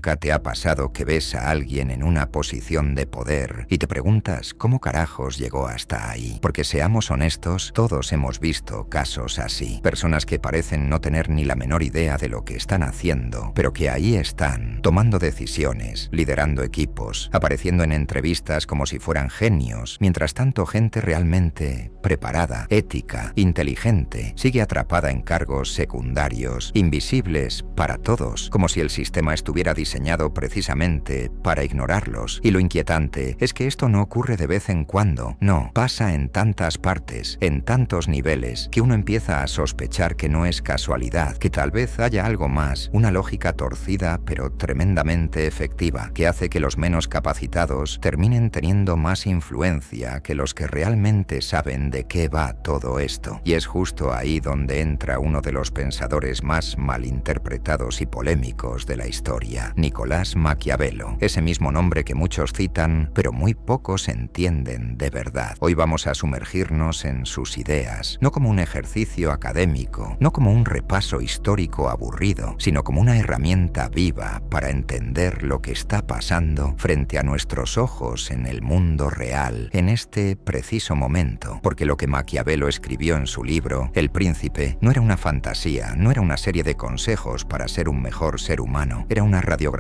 ¿Nunca te ha pasado que ves a alguien en una posición de poder y te preguntas cómo carajos llegó hasta ahí? Porque seamos honestos, todos hemos visto casos así. Personas que parecen no tener ni la menor idea de lo que están haciendo, pero que ahí están, tomando decisiones, liderando equipos, apareciendo en entrevistas como si fueran genios. Mientras tanto, gente realmente preparada, ética, inteligente, sigue atrapada en cargos secundarios, invisibles para todos, como si el sistema estuviera diseñado precisamente para ignorarlos. Y lo inquietante es que esto no ocurre de vez en cuando, no, pasa en tantas partes, en tantos niveles, que uno empieza a sospechar que no es casualidad, que tal vez haya algo más, una lógica torcida pero tremendamente efectiva, que hace que los menos capacitados terminen teniendo más influencia que los que realmente saben de qué va todo esto. Y es justo ahí donde entra uno de los pensadores más malinterpretados y polémicos de la historia, Nicolás Maquiavelo, ese mismo nombre que muchos citan, pero muy pocos entienden de verdad. Hoy vamos a sumergirnos en sus ideas, no como un ejercicio académico, no como un repaso histórico aburrido, sino como una herramienta viva para entender lo que está pasando frente a nuestros ojos en el mundo real, en este preciso momento, porque lo que Maquiavelo escribió en su libro, El Príncipe, no era una fantasía, no era una serie de consejos para ser un mejor ser humano, era una radiografía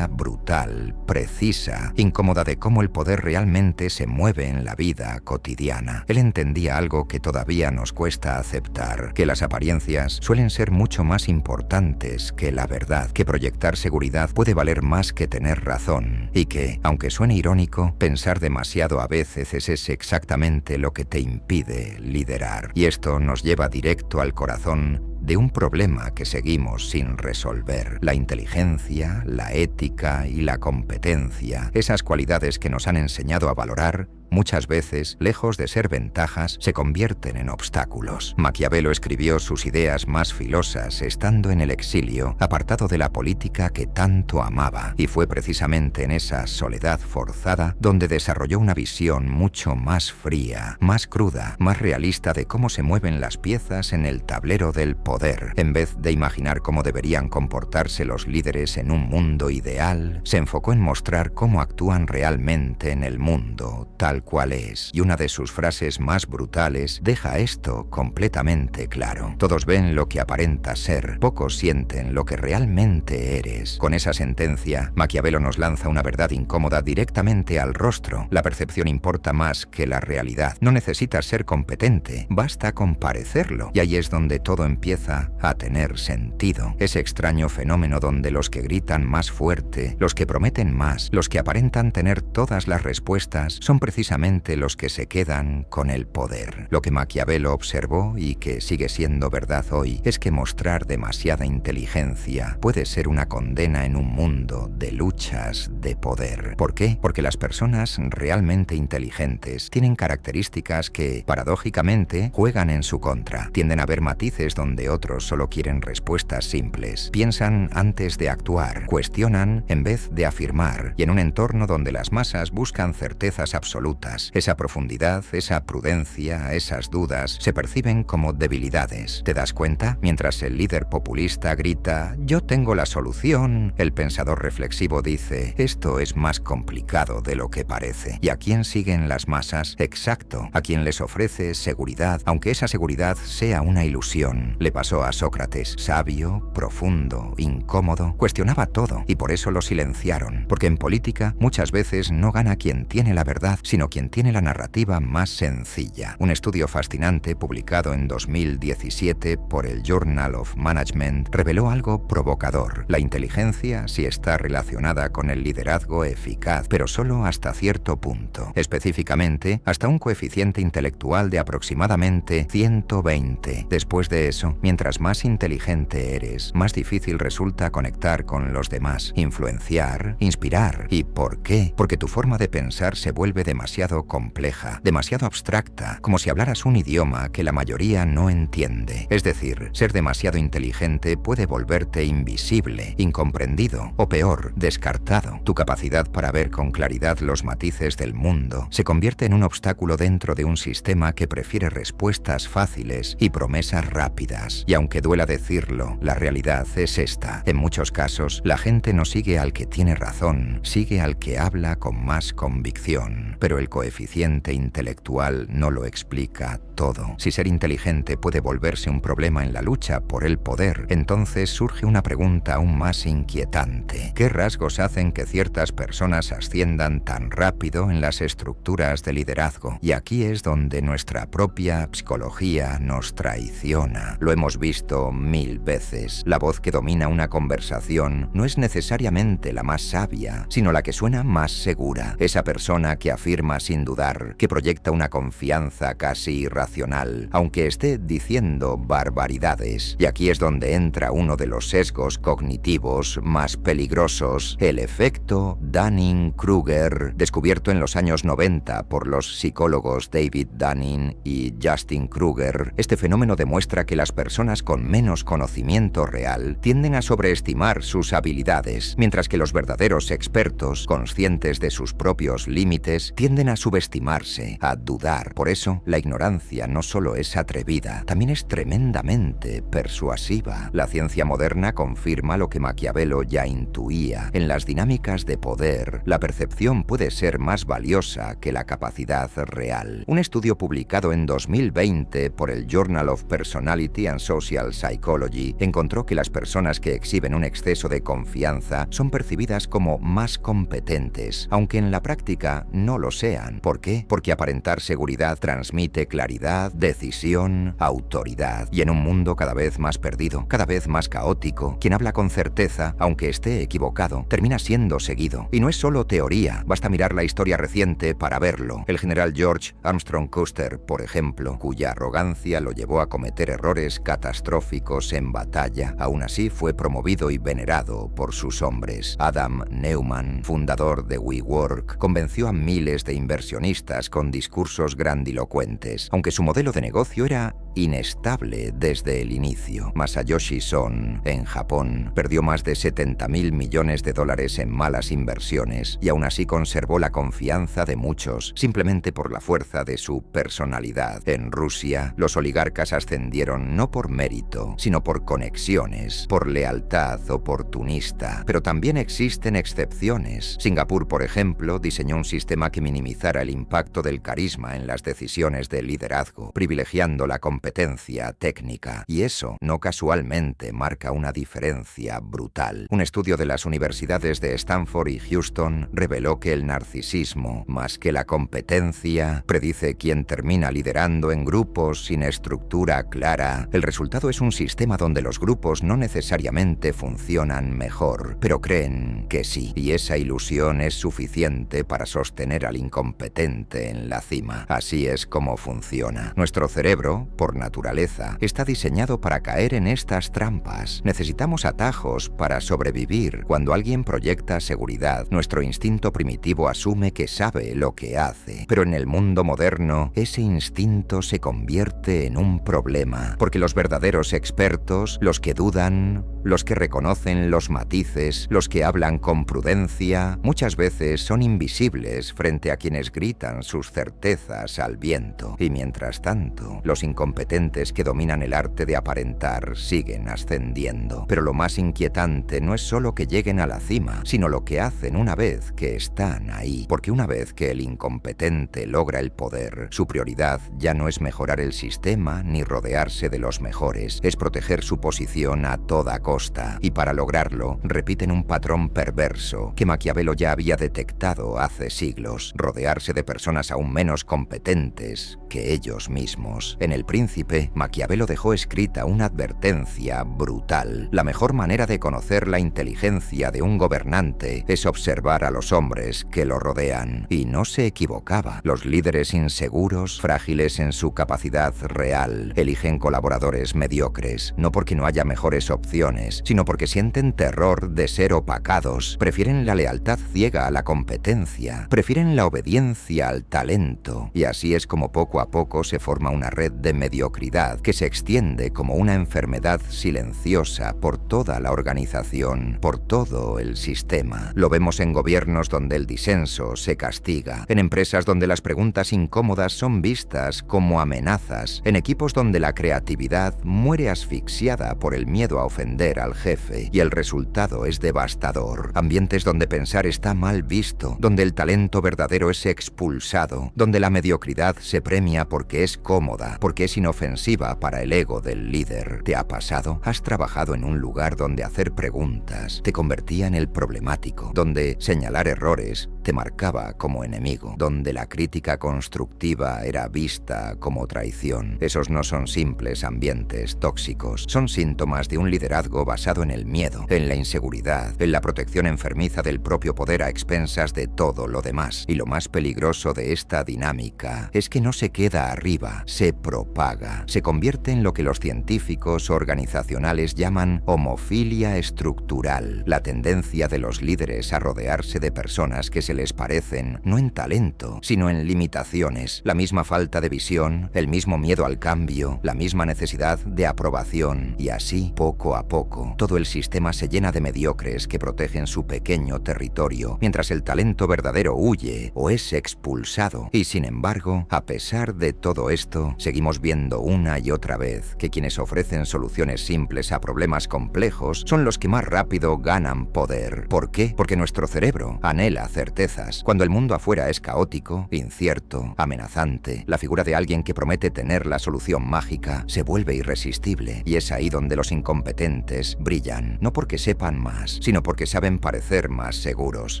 brutal, precisa, incómoda de cómo el poder realmente se mueve en la vida cotidiana. Él entendía algo que todavía nos cuesta aceptar, que las apariencias suelen ser mucho más importantes que la verdad, que proyectar seguridad puede valer más que tener razón, y que, aunque suene irónico, pensar demasiado a veces es exactamente lo que te impide liderar. Y esto nos lleva directo al corazón de un problema que seguimos sin resolver: la inteligencia, la ética y la competencia, esas cualidades que nos han enseñado a valorar, muchas veces, lejos de ser ventajas, se convierten en obstáculos. Maquiavelo escribió sus ideas más filosas estando en el exilio, apartado de la política que tanto amaba, y fue precisamente en esa soledad forzada donde desarrolló una visión mucho más fría, más cruda, más realista de cómo se mueven las piezas en el tablero del poder. En vez de imaginar cómo deberían comportarse los líderes en un mundo ideal, se enfocó en mostrar cómo actúan realmente en el mundo, tal cual es, y una de sus frases más brutales deja esto completamente claro: todos ven lo que aparenta ser, pocos sienten lo que realmente eres. Con esa sentencia, Maquiavelo nos lanza una verdad incómoda directamente al rostro: la percepción importa más que la realidad. No necesitas ser competente, basta con parecerlo, y ahí es donde todo empieza a tener sentido. Ese extraño fenómeno donde los que gritan más fuerte, los que prometen más, los que aparentan tener todas las respuestas, son precisamente los que se quedan con el poder. Lo que Maquiavelo observó, y que sigue siendo verdad hoy, es que mostrar demasiada inteligencia puede ser una condena en un mundo de luchas de poder. ¿Por qué? Porque las personas realmente inteligentes tienen características que, paradójicamente, juegan en su contra. Tienden a ver matices donde otros solo quieren respuestas simples. Piensan antes de actuar, cuestionan en vez de afirmar, y en un entorno donde las masas buscan certezas absolutas, esa profundidad, esa prudencia, esas dudas se perciben como debilidades. ¿Te das cuenta? Mientras el líder populista grita «yo tengo la solución», el pensador reflexivo dice «esto es más complicado de lo que parece». ¿Y a quién siguen las masas? Exacto, a quien les ofrece seguridad, aunque esa seguridad sea una ilusión. Le pasó a Sócrates: sabio, profundo, incómodo, cuestionaba todo, y por eso lo silenciaron, porque en política muchas veces no gana quien tiene la verdad, sino quien tiene la narrativa más sencilla. Un estudio fascinante publicado en 2017 por el Journal of Management reveló algo provocador: la inteligencia sí está relacionada con el liderazgo eficaz, pero solo hasta cierto punto. Específicamente, hasta un coeficiente intelectual de aproximadamente 120. Después de eso, mientras más inteligente eres, más difícil resulta conectar con los demás, influenciar, inspirar. ¿Y por qué? Porque tu forma de pensar se vuelve demasiado demasiado compleja, demasiado abstracta, como si hablaras un idioma que la mayoría no entiende. Es decir, ser demasiado inteligente puede volverte invisible, incomprendido o peor, descartado. Tu capacidad para ver con claridad los matices del mundo se convierte en un obstáculo dentro de un sistema que prefiere respuestas fáciles y promesas rápidas. Y aunque duela decirlo, la realidad es esta. En muchos casos, la gente no sigue al que tiene razón, sigue al que habla con más convicción. Pero el coeficiente intelectual no lo explica todo. Si ser inteligente puede volverse un problema en la lucha por el poder, entonces surge una pregunta aún más inquietante. ¿Qué rasgos hacen que ciertas personas asciendan tan rápido en las estructuras de liderazgo? Y aquí es donde nuestra propia psicología nos traiciona. Lo hemos visto 1000 veces. La voz que domina una conversación no es necesariamente la más sabia, sino la que suena más segura. Esa persona que afirma sin dudar, que proyecta una confianza casi irracional, aunque esté diciendo barbaridades. Y aquí es donde entra uno de los sesgos cognitivos más peligrosos, el efecto Dunning-Kruger, descubierto en los años 90 por los psicólogos David Dunning y Justin Kruger. Este fenómeno demuestra que las personas con menos conocimiento real tienden a sobreestimar sus habilidades, mientras que los verdaderos expertos, conscientes de sus propios límites, tienden a subestimarse, a dudar. Por eso, la ignorancia no solo es atrevida, también es tremendamente persuasiva. La ciencia moderna confirma lo que Maquiavelo ya intuía. En las dinámicas de poder, la percepción puede ser más valiosa que la capacidad real. Un estudio publicado en 2020 por el Journal of Personality and Social Psychology encontró que las personas que exhiben un exceso de confianza son percibidas como más competentes, aunque en la práctica no lo sean. ¿Por qué? Porque aparentar seguridad transmite claridad, decisión, autoridad. Y en un mundo cada vez más perdido, cada vez más caótico, quien habla con certeza, aunque esté equivocado, termina siendo seguido. Y no es solo teoría, basta mirar la historia reciente para verlo. El general George Armstrong Custer, por ejemplo, cuya arrogancia lo llevó a cometer errores catastróficos en batalla, aún así fue promovido y venerado por sus hombres. Adam Neumann, fundador de WeWork, convenció a miles de inversionistas con discursos grandilocuentes, aunque su modelo de negocio era inestable desde el inicio. Masayoshi Son, en Japón, perdió más de 70.000 millones de dólares en malas inversiones y aún así conservó la confianza de muchos simplemente por la fuerza de su personalidad. En Rusia, los oligarcas ascendieron no por mérito, sino por conexiones, por lealtad oportunista. Pero también existen excepciones. Singapur, por ejemplo, diseñó un sistema que minimizara el impacto del carisma en las decisiones de liderazgo, privilegiando la competencia técnica. Y eso, no casualmente, marca una diferencia brutal. Un estudio de las universidades de Stanford y Houston reveló que el narcisismo, más que la competencia, predice quién termina liderando en grupos sin estructura clara. El resultado es un sistema donde los grupos no necesariamente funcionan mejor, pero creen que sí. Y esa ilusión es suficiente para sostener al incompetente en la cima. Así es como funciona. Nuestro cerebro, por naturaleza, está diseñado para caer en estas trampas. Necesitamos atajos para sobrevivir. Cuando alguien proyecta seguridad, nuestro instinto primitivo asume que sabe lo que hace. Pero en el mundo moderno, ese instinto se convierte en un problema, porque los verdaderos expertos, los que dudan, los que reconocen los matices, los que hablan con prudencia, muchas veces son invisibles frente a quienes gritan sus certezas al viento. Y mientras tanto, los incompetentes que dominan el arte de aparentar siguen ascendiendo. Pero lo más inquietante no es solo que lleguen a la cima, sino lo que hacen una vez que están ahí. Porque una vez que el incompetente logra el poder, su prioridad ya no es mejorar el sistema ni rodearse de los mejores, es proteger su posición a toda costa. Y para lograrlo, repiten un patrón perverso que Maquiavelo ya había detectado hace siglos: rodearse de personas aún menos competentes que ellos mismos. En El Príncipe, Maquiavelo dejó escrita una advertencia brutal. La mejor manera de conocer la inteligencia de un gobernante es observar a los hombres que lo rodean. Y no se equivocaba. Los líderes inseguros, frágiles en su capacidad real, eligen colaboradores mediocres, no porque no haya mejores opciones, sino porque sienten terror de ser opacados. Prefieren la lealtad ciega a la competencia. Prefieren la obediencia obediencia al talento. Y así es como poco a poco se forma una red de mediocridad que se extiende como una enfermedad silenciosa por toda la organización, por todo el sistema. Lo vemos en gobiernos donde el disenso se castiga, en empresas donde las preguntas incómodas son vistas como amenazas, en equipos donde la creatividad muere asfixiada por el miedo a ofender al jefe y el resultado es devastador. Ambientes donde pensar está mal visto, donde el talento verdadero es expulsado, donde la mediocridad se premia porque es cómoda, porque es inofensiva para el ego del líder. ¿Te ha pasado? ¿Has trabajado en un lugar donde hacer preguntas te convertía en el problemático, donde señalar errores te marcaba como enemigo, donde la crítica constructiva era vista como traición? Esos no son simples ambientes tóxicos, son síntomas de un liderazgo basado en el miedo, en la inseguridad, en la protección enfermiza del propio poder a expensas de todo lo demás. Y lo más peligroso de esta dinámica es que no se queda arriba, se propaga, se convierte en lo que los científicos organizacionales llaman homofilia estructural, la tendencia de los líderes a rodearse de personas que se les parecen, no en talento, sino en limitaciones, la misma falta de visión, el mismo miedo al cambio, la misma necesidad de aprobación, y así, poco a poco, todo el sistema se llena de mediocres que protegen su pequeño territorio, mientras el talento verdadero huye o es expulsado. Y sin embargo, a pesar de todo esto, seguimos viendo una y otra vez que quienes ofrecen soluciones simples a problemas complejos son los que más rápido ganan poder. ¿Por qué? Porque nuestro cerebro anhela certezas. Cuando el mundo afuera es caótico, incierto, amenazante, la figura de alguien que promete tener la solución mágica se vuelve irresistible, y es ahí donde los incompetentes brillan, no porque sepan más, sino porque saben parecer más seguros.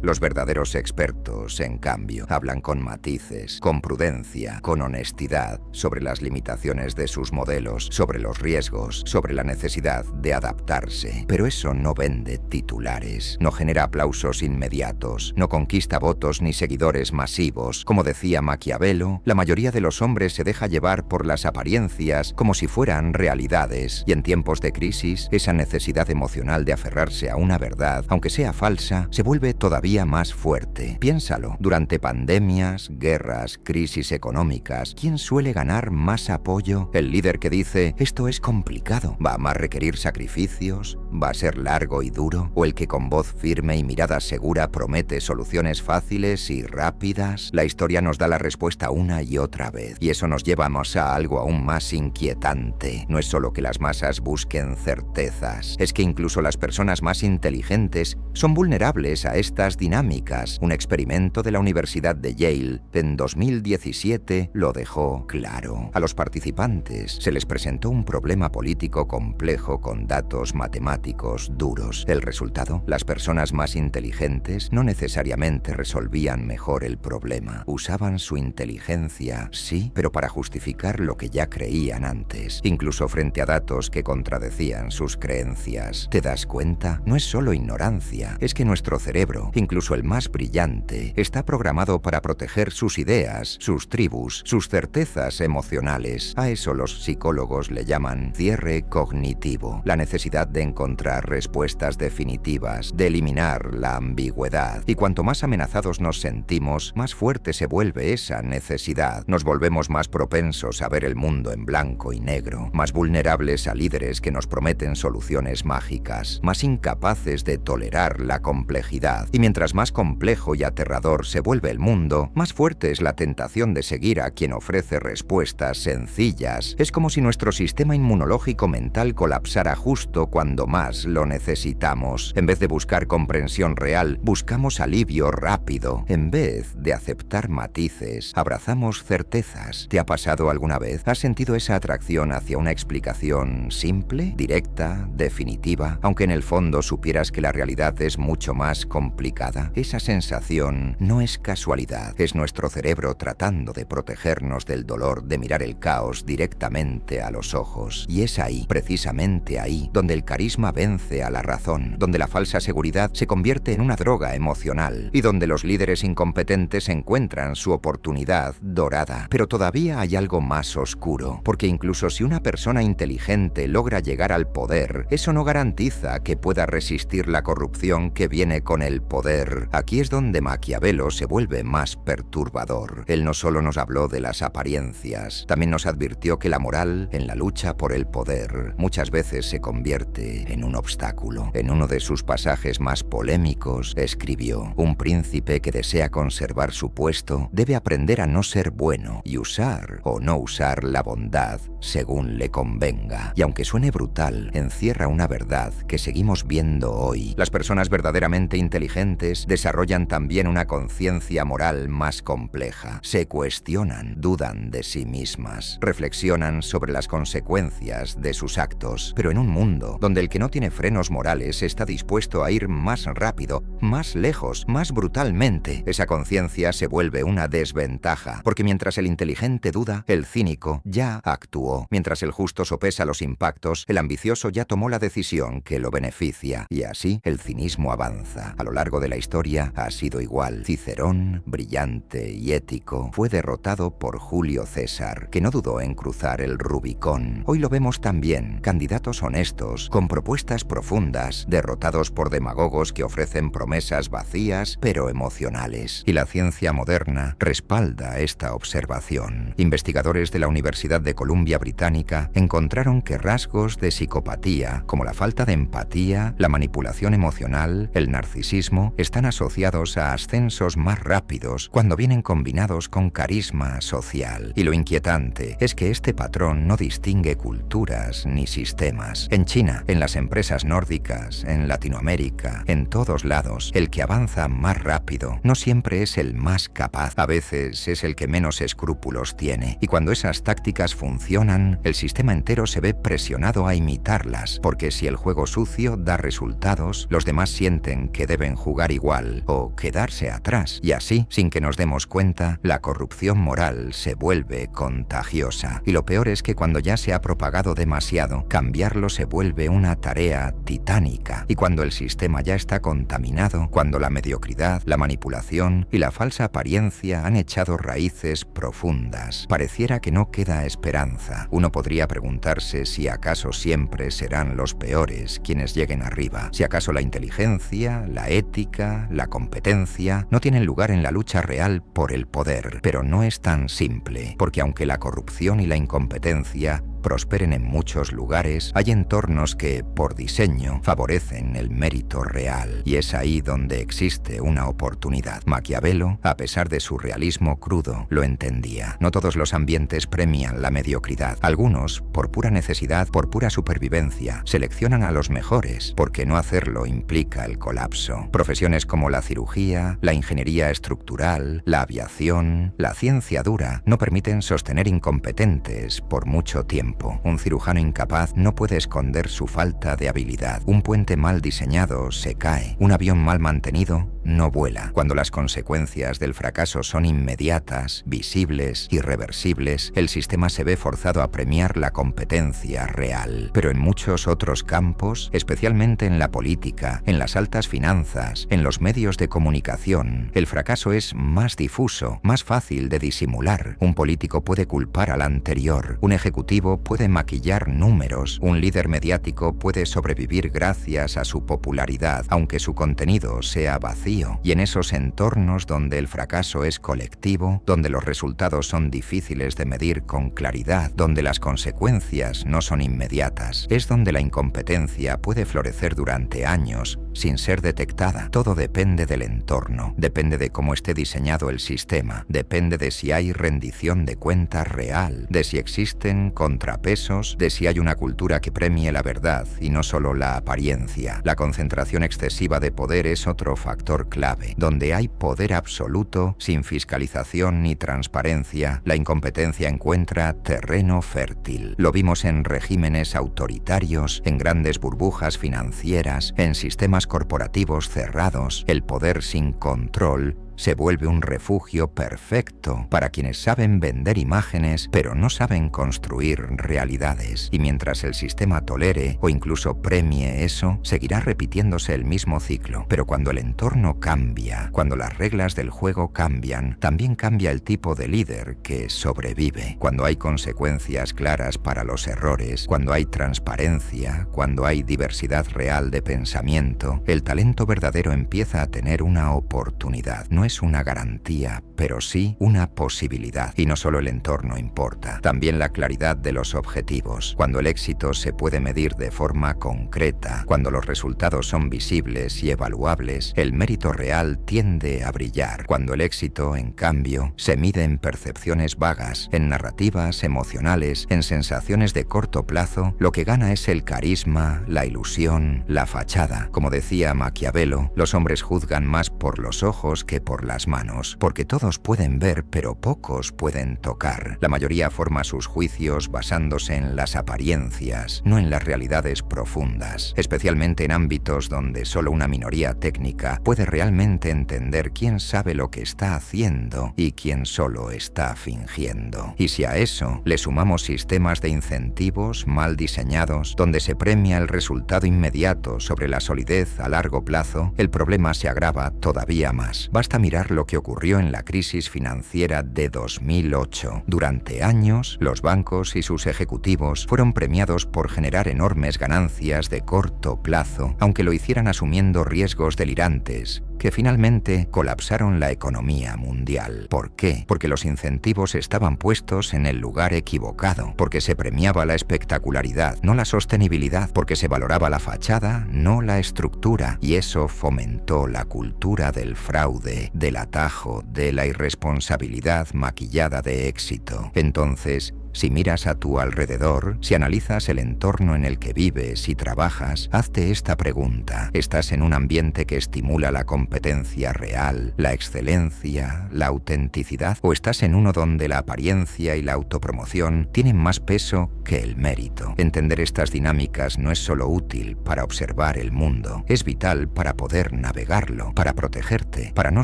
Los verdaderos expertos, en cambio, hablan con matices, con prudencia, con honestidad, sobre las limitaciones de sus modelos, sobre los riesgos, sobre la necesidad de adaptarse. Pero eso no vende titulares, no genera aplausos inmediatos, no conquista votos ni seguidores masivos. Como decía Maquiavelo, la mayoría de los hombres se deja llevar por las apariencias como si fueran realidades, y en tiempos de crisis, esa necesidad emocional de aferrarse a una verdad, aunque sea falsa, se vuelve todavía más fuerte. Piénsalo, durante pandemias, guerras, crisis económicas, ¿quién suele ganar más apoyo? ¿El líder que dice, esto es complicado, va a más requerir sacrificios, va a ser largo y duro? ¿O el que con voz firme y mirada segura promete soluciones fáciles y rápidas? La historia nos da la respuesta una y otra vez, y eso nos lleva a algo aún más inquietante. No es solo que las masas busquen certezas, es que incluso las personas más inteligentes son vulnerables a estas dinámicas. Un experimento de la Universidad de Yale en 2017 lo dejó claro. A los participantes se les presentó un problema político complejo con datos matemáticos duros. El resultado, las personas más inteligentes no necesariamente resolvían mejor el problema. Usaban su inteligencia, sí, pero para justificar lo que ya creían antes, incluso frente a datos que contradecían sus creencias. ¿Te das cuenta? No es solo ignorancia, es que nuestro cerebro, incluso el más brillante, está programado para proteger sus ideas, sus tribus, sus certezas emocionales. A eso los psicólogos le llaman cierre cognitivo, la necesidad de encontrar respuestas definitivas, de eliminar la ambigüedad. Y cuanto más amenazados nos sentimos, más fuerte se vuelve esa necesidad. Nos volvemos más propensos a ver el mundo en blanco y negro, más vulnerables a líderes que nos prometen soluciones mágicas, más incapaces de tolerar la complejidad. Y mientras más complejo y aterrador se vuelve el mundo, más fuerte es la tentación de seguir a quien ofrece respuestas sencillas. Es como si nuestro sistema inmunológico mental colapsara justo cuando más lo necesitamos. En vez de buscar comprensión real, buscamos alivio rápido. En vez de aceptar matices, abrazamos certezas. ¿Te ha pasado alguna vez? ¿Has sentido esa atracción hacia una explicación simple, directa, definitiva, aunque en el fondo supieras que la realidad es mucho más complicada? Esa sensación no es casualidad, es nuestro cerebro tratando de protegernos del dolor de mirar el caos directamente a los ojos. Y es ahí, precisamente ahí, donde el carisma vence a la razón, donde la falsa seguridad se convierte en una droga emocional y donde donde los líderes incompetentes encuentran su oportunidad dorada. Pero todavía hay algo más oscuro, porque incluso si una persona inteligente logra llegar al poder, eso no garantiza que pueda resistir la corrupción que viene con el poder. Aquí es donde Maquiavelo se vuelve más perturbador. Él no solo nos habló de las apariencias, también nos advirtió que la moral, en la lucha por el poder, muchas veces se convierte en un obstáculo. En uno de sus pasajes más polémicos, escribió: un príncipe que desea conservar su puesto debe aprender a no ser bueno y usar o no usar la bondad según le convenga. Y aunque suene brutal, encierra una verdad que seguimos viendo hoy. Las personas verdaderamente inteligentes desarrollan también una conciencia moral más compleja. Se cuestionan, dudan de sí mismas, reflexionan sobre las consecuencias de sus actos. Pero en un mundo donde el que no tiene frenos morales está dispuesto a ir más rápido, más lejos, más brutalmente, esa conciencia se vuelve una desventaja, porque mientras el inteligente duda, el cínico ya actuó. Mientras el justo sopesa los impactos, el ambicioso ya tomó la decisión que lo beneficia. Y así el cinismo avanza. A lo largo de la historia ha sido igual. Cicerón, brillante y ético, fue derrotado por Julio César, que no dudó en cruzar el Rubicón. Hoy lo vemos también. Candidatos honestos, con propuestas profundas, derrotados por demagogos que ofrecen promesas vacías pero emocionales. Y la ciencia moderna respalda esta observación. Investigadores de la Universidad de Columbia Británica encontraron que rasgos de psicopatía, como la falta de empatía, la manipulación emocional, el narcisismo, están asociados a ascensos más rápidos cuando vienen combinados con carisma social. Y lo inquietante es que este patrón no distingue culturas ni sistemas. En China, en las empresas nórdicas, en Latinoamérica, en todos lados, el que avanza más rápido no siempre es el más capaz. A veces es el que menos escrúpulos tiene. Y cuando esas tácticas funcionan, el sistema entero se ve presionado a imitarlas, porque si el juego sucio da resultados, los demás sienten que deben jugar igual o quedarse atrás. Y así, sin que nos demos cuenta, la corrupción moral se vuelve contagiosa. Y lo peor es que cuando ya se ha propagado demasiado, cambiarlo se vuelve una tarea titánica. Y cuando el sistema ya está contaminado, cuando la mediocridad, la manipulación y la falsa apariencia han echado raíces profundas, pareciera que no queda esperanza. Uno podría preguntarse si acaso siempre serán los peores quienes lleguen arriba, si acaso la inteligencia, la ética, la competencia no tienen lugar en la lucha real por el poder. Pero no es tan simple, porque aunque la corrupción y la incompetencia prosperen en muchos lugares, hay entornos que, por diseño, favorecen el mérito real. Y es ahí donde existe una oportunidad. Maquiavelo, a pesar de su realismo crudo, lo entendía. No todos los ambientes premian la mediocridad. Algunos, por pura necesidad, por pura supervivencia, seleccionan a los mejores, porque no hacerlo implica el colapso. Profesiones como la cirugía, la ingeniería estructural, la aviación, la ciencia dura, no permiten sostener incompetentes por mucho tiempo. Un cirujano incapaz no puede esconder su falta de habilidad. Un puente mal diseñado se cae. Un avión mal mantenido no vuela. Cuando las consecuencias del fracaso son inmediatas, visibles, irreversibles, el sistema se ve forzado a premiar la competencia real. Pero en muchos otros campos, especialmente en la política, en las altas finanzas, en los medios de comunicación, el fracaso es más difuso, más fácil de disimular. Un político puede culpar al anterior. Un ejecutivo puede maquillar números. Un líder mediático puede sobrevivir gracias a su popularidad, aunque su contenido sea vacío. Y en esos entornos donde el fracaso es colectivo, donde los resultados son difíciles de medir con claridad, donde las consecuencias no son inmediatas, es donde la incompetencia puede florecer durante años sin ser detectada. Todo depende del entorno, depende de cómo esté diseñado el sistema, depende de si hay rendición de cuentas real, de si existen contrapesos, de si hay una cultura que premie la verdad y no solo la apariencia. La concentración excesiva de poder es otro factor clave. Donde hay poder absoluto, sin fiscalización ni transparencia, la incompetencia encuentra terreno fértil. Lo vimos en regímenes autoritarios, en grandes burbujas financieras, en sistemas corporativos cerrados. El poder sin control se vuelve un refugio perfecto para quienes saben vender imágenes pero no saben construir realidades. Y mientras el sistema tolere o incluso premie eso, seguirá repitiéndose el mismo ciclo. Pero cuando el entorno cambia, cuando las reglas del juego cambian, también cambia el tipo de líder que sobrevive. Cuando hay consecuencias claras para los errores, cuando hay transparencia, cuando hay diversidad real de pensamiento, el talento verdadero empieza a tener una oportunidad. No es una garantía, pero sí una posibilidad. Y no solo el entorno importa, también la claridad de los objetivos. Cuando el éxito se puede medir de forma concreta, cuando los resultados son visibles y evaluables, el mérito real tiende a brillar. Cuando el éxito, en cambio, se mide en percepciones vagas, en narrativas emocionales, en sensaciones de corto plazo, lo que gana es el carisma, la ilusión, la fachada. Como decía Maquiavelo, los hombres juzgan más por los ojos que por las manos, porque todos pueden ver pero pocos pueden tocar. La mayoría forma sus juicios basándose en las apariencias, no en las realidades profundas, especialmente en ámbitos donde solo una minoría técnica puede realmente entender quién sabe lo que está haciendo y quién solo está fingiendo. Y si a eso le sumamos sistemas de incentivos mal diseñados, donde se premia el resultado inmediato sobre la solidez a largo plazo, el problema se agrava todavía más. Basta mirar lo que ocurrió en la crisis financiera de 2008. Durante años, los bancos y sus ejecutivos fueron premiados por generar enormes ganancias de corto plazo, aunque lo hicieran asumiendo riesgos delirantes, que finalmente colapsaron la economía mundial. ¿Por qué? Porque los incentivos estaban puestos en el lugar equivocado, porque se premiaba la espectacularidad, no la sostenibilidad, porque se valoraba la fachada, no la estructura, y eso fomentó la cultura del fraude, del atajo, de la irresponsabilidad maquillada de éxito. Entonces, si miras a tu alrededor, si analizas el entorno en el que vives y trabajas, hazte esta pregunta. ¿Estás en un ambiente que estimula la competencia real, la excelencia, la autenticidad? ¿O estás en uno donde la apariencia y la autopromoción tienen más peso que el mérito? Entender estas dinámicas no es solo útil para observar el mundo, es vital para poder navegarlo, para protegerte, para no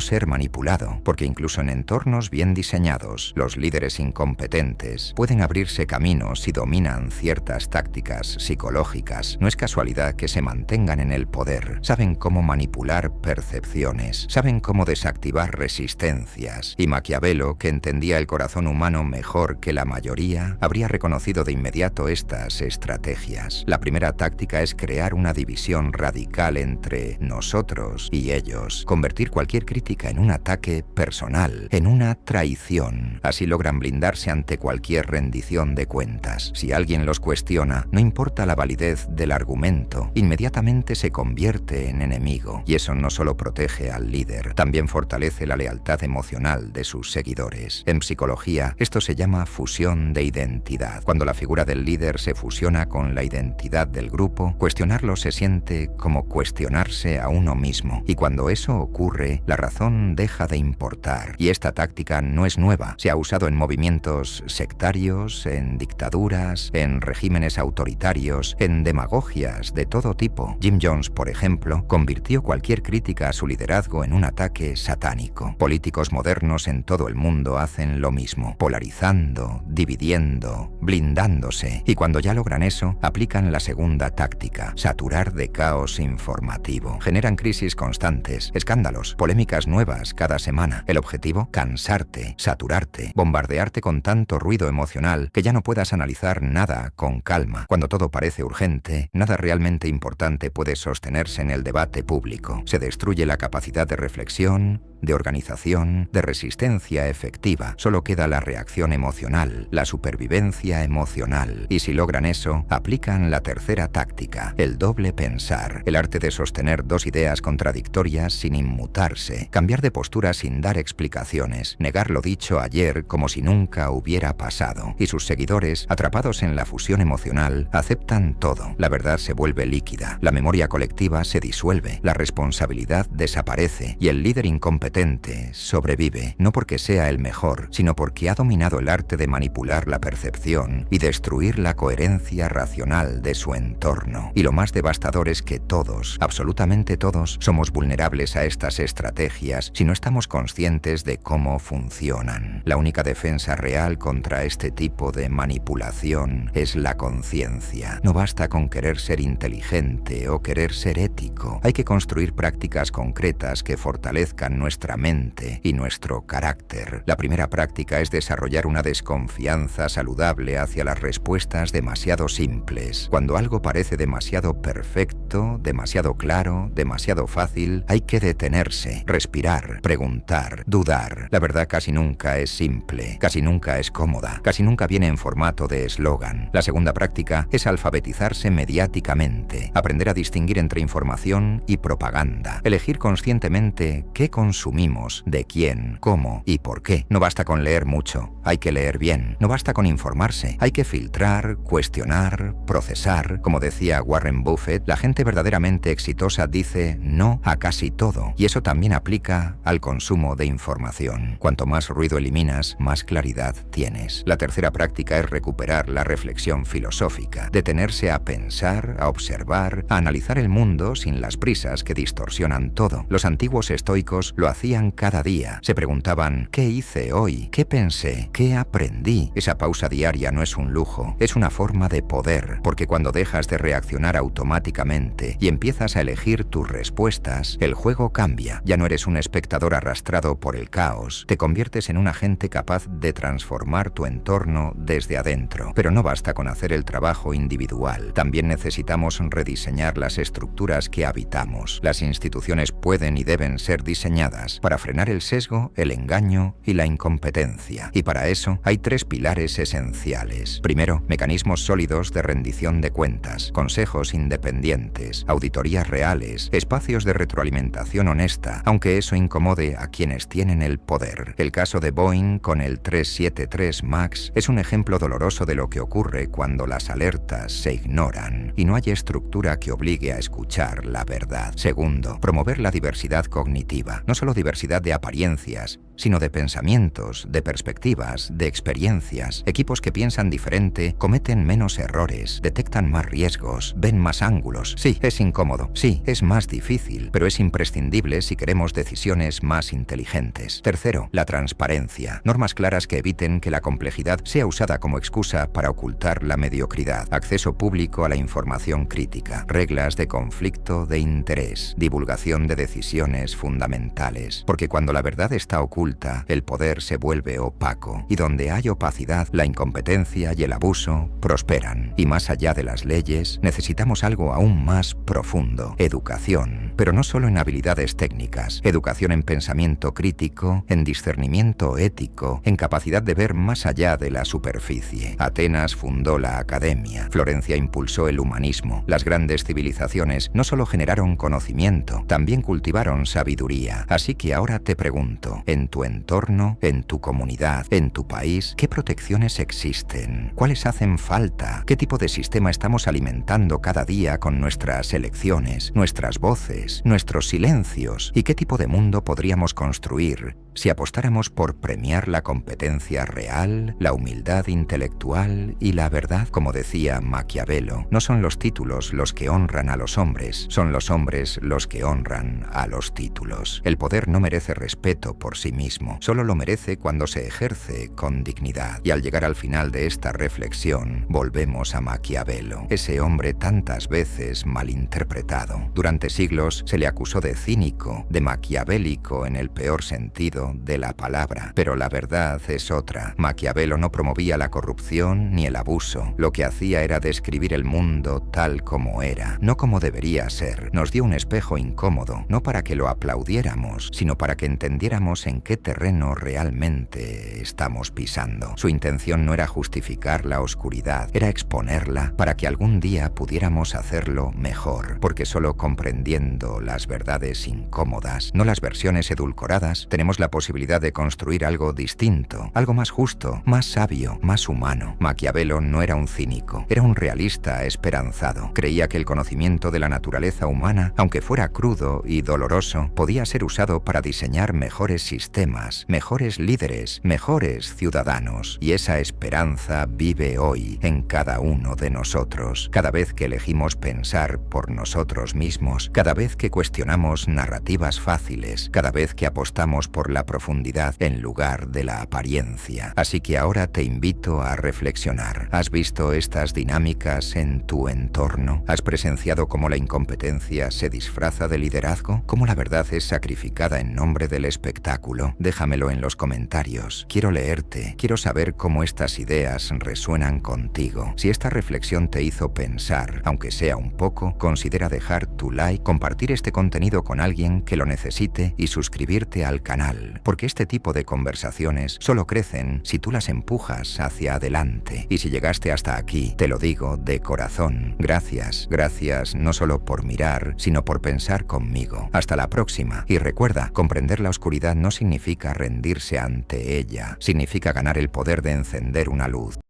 ser manipulado, porque incluso en entornos bien diseñados, los líderes incompetentes pueden abrirse caminos y dominan ciertas tácticas psicológicas. No es casualidad que se mantengan en el poder. Saben cómo manipular percepciones, saben cómo desactivar resistencias. Y Maquiavelo, que entendía el corazón humano mejor que la mayoría, habría reconocido de inmediato estas estrategias. La primera táctica es crear una división radical entre nosotros y ellos, convertir cualquier crítica en un ataque personal, en una traición. Así logran blindarse ante cualquier rendición de cuentas. Si alguien los cuestiona, no importa la validez del argumento, inmediatamente se convierte en enemigo. Y eso no solo protege al líder, también fortalece la lealtad emocional de sus seguidores. En psicología, esto se llama fusión de identidad. Cuando la figura del líder se fusiona con la identidad del grupo, cuestionarlo se siente como cuestionarse a uno mismo. Y cuando eso ocurre, la razón deja de importar. Y esta táctica no es nueva. Se ha usado en movimientos sectarios, en dictaduras, en regímenes autoritarios, en demagogias de todo tipo. Jim Jones, por ejemplo, convirtió cualquier crítica a su liderazgo en un ataque satánico. Políticos modernos en todo el mundo hacen lo mismo, polarizando, dividiendo, blindándose. Y cuando ya logran eso, aplican la segunda táctica, saturar de caos informativo. Generan crisis constantes, escándalos, polémicas nuevas cada semana. El objetivo, cansarte, saturarte, bombardearte con tanto ruido emocional que ya no puedas analizar nada con calma. Cuando todo parece urgente, nada realmente importante puede sostenerse en el debate público. Se destruye la capacidad de reflexión, de organización, de resistencia efectiva. Solo queda la reacción emocional, la supervivencia emocional. Y si logran eso, aplican la tercera táctica, el doble pensar, el arte de sostener dos ideas contradictorias sin inmutarse, cambiar de postura sin dar explicaciones, negar lo dicho ayer como si nunca hubiera pasado. y sus seguidores, atrapados en la fusión emocional, aceptan todo. La verdad se vuelve líquida, la memoria colectiva se disuelve, la responsabilidad desaparece y el líder incompetente sobrevive, no porque sea el mejor, sino porque ha dominado el arte de manipular la percepción y destruir la coherencia racional de su entorno. Y lo más devastador es que todos, absolutamente todos, somos vulnerables a estas estrategias si no estamos conscientes de cómo funcionan. La única defensa real contra este tipo de manipulación es la conciencia. No basta con querer ser inteligente o querer ser ético. Hay que construir prácticas concretas que fortalezcan nuestra mente y nuestro carácter. La primera práctica es desarrollar una desconfianza saludable hacia las respuestas demasiado simples. Cuando algo parece demasiado perfecto, demasiado claro, demasiado fácil, hay que detenerse, respirar, preguntar, dudar. La verdad casi nunca es simple, casi nunca es cómoda, casi nunca viene en formato de eslogan. La segunda práctica es alfabetizarse mediáticamente, aprender a distinguir entre información y propaganda, elegir conscientemente qué consumimos, de quién, cómo y por qué. No basta con leer mucho, hay que leer bien. No basta con informarse, hay que filtrar, cuestionar, procesar. Como decía Warren Buffett, la gente verdaderamente exitosa dice no a casi todo, y eso también aplica al consumo de información. Cuanto más ruido eliminas, más claridad tienes. La tercera práctica es recuperar la reflexión filosófica, detenerse a pensar, a observar, a analizar el mundo sin las prisas que distorsionan todo. Los antiguos estoicos lo hacían cada día. Se preguntaban, ¿qué hice hoy? ¿Qué pensé? ¿Qué aprendí? Esa pausa diaria no es un lujo, es una forma de poder, porque cuando dejas de reaccionar automáticamente y empiezas a elegir tus respuestas, el juego cambia. Ya no eres un espectador arrastrado por el caos, te conviertes en un agente capaz de transformar tu entorno desde adentro. Pero no basta con hacer el trabajo individual, también necesitamos rediseñar las estructuras que habitamos. Las instituciones pueden y deben ser diseñadas para frenar el sesgo, el engaño y la incompetencia. Y para eso hay tres pilares esenciales. Primero, mecanismos sólidos de rendición de cuentas, consejos independientes, auditorías reales, espacios de retroalimentación honesta, aunque eso incomode a quienes tienen el poder. El caso de Boeing con el 373 MAX es un ejemplo doloroso de lo que ocurre cuando las alertas se ignoran y no hay estructura que obligue a escuchar la verdad. Segundo, promover la diversidad cognitiva, no solo diversidad de apariencias, sino de pensamientos, de perspectivas, de experiencias. Equipos que piensan diferente cometen menos errores, detectan más riesgos, ven más ángulos. Sí, es incómodo, sí, es más difícil, pero es imprescindible si queremos decisiones más inteligentes. Tercero, la transparencia. Normas claras que eviten que la complejidad sea usada como excusa para ocultar la mediocridad. Acceso público a la información crítica. Reglas de conflicto de interés. Divulgación de decisiones fundamentales. Porque cuando la verdad está oculta, el poder se vuelve opaco, y donde hay opacidad, la incompetencia y el abuso prosperan. Y más allá de las leyes, necesitamos algo aún más profundo: educación. Pero no solo en habilidades técnicas, educación en pensamiento crítico, en discernimiento ético, en capacidad de ver más allá de la superficie. Atenas fundó la academia, Florencia impulsó el humanismo. Las grandes civilizaciones no solo generaron conocimiento, también cultivaron sabiduría. Así que ahora te pregunto, en tu entorno, en tu comunidad, en tu país, ¿qué protecciones existen? ¿Cuáles hacen falta? ¿Qué tipo de sistema estamos alimentando cada día con nuestras elecciones, nuestras voces, nuestros silencios? ¿Y qué tipo de mundo podríamos construir si apostáramos por premiar la competencia real, la humildad intelectual y la verdad? Como decía Maquiavelo, no son los títulos los que honran a los hombres, son los hombres los que honran a los títulos. El poder no merece respeto por sí mismo, solo lo merece cuando se ejerce con dignidad. Y al llegar al final de esta reflexión, volvemos a Maquiavelo, ese hombre tantas veces malinterpretado. Durante siglos se le acusó de cínico, de maquiavélico en el peor sentido de la palabra, pero la verdad es otra. Maquiavelo no promovía la corrupción ni el abuso, lo que hacía era describir el mundo tal como era, no como debería ser. Nos dio un espejo incómodo, no para que lo aplaudiéramos, sino para que entendiéramos en qué terreno realmente estamos pisando. Su intención no era justificar la oscuridad, era exponerla para que algún día pudiéramos hacerlo mejor, porque solo comprendiendo las verdades incómodas, no las versiones edulcoradas, tenemos la posibilidad de construir algo distinto, algo más justo, más sabio, más humano. Maquiavelo no era un cínico, era un realista esperanzado. Creía que el conocimiento de la naturaleza humana, aunque fuera crudo y doloroso, podía ser usado para diseñar mejores sistemas, mejores líderes, mejores ciudadanos. Y esa esperanza vive hoy en cada uno de nosotros. Cada vez que elegimos pensar por nosotros mismos, cada vez que cuestionamos narrativas fáciles, cada vez que apostamos por la profundidad en lugar de la apariencia. Así que ahora te invito a reflexionar. ¿Has visto estas dinámicas en tu entorno? ¿Has presenciado cómo la incompetencia se disfraza de liderazgo? ¿Cómo la verdad es sacrificada en nombre del espectáculo? Déjamelo en los comentarios. Quiero leerte. Quiero saber cómo estas ideas resuenan contigo. Si esta reflexión te hizo pensar, aunque sea un poco, considera dejar tu like, compartir este contenido con alguien que lo necesite y suscribirte al canal, porque este tipo de conversaciones solo crecen si tú las empujas hacia adelante. Y si llegaste hasta aquí, te lo digo de corazón, gracias, gracias no solo por mirar, sino por pensar conmigo. Hasta la próxima. Y recuerda, comprender la oscuridad no significa rendirse ante ella, significa ganar el poder de encender una luz.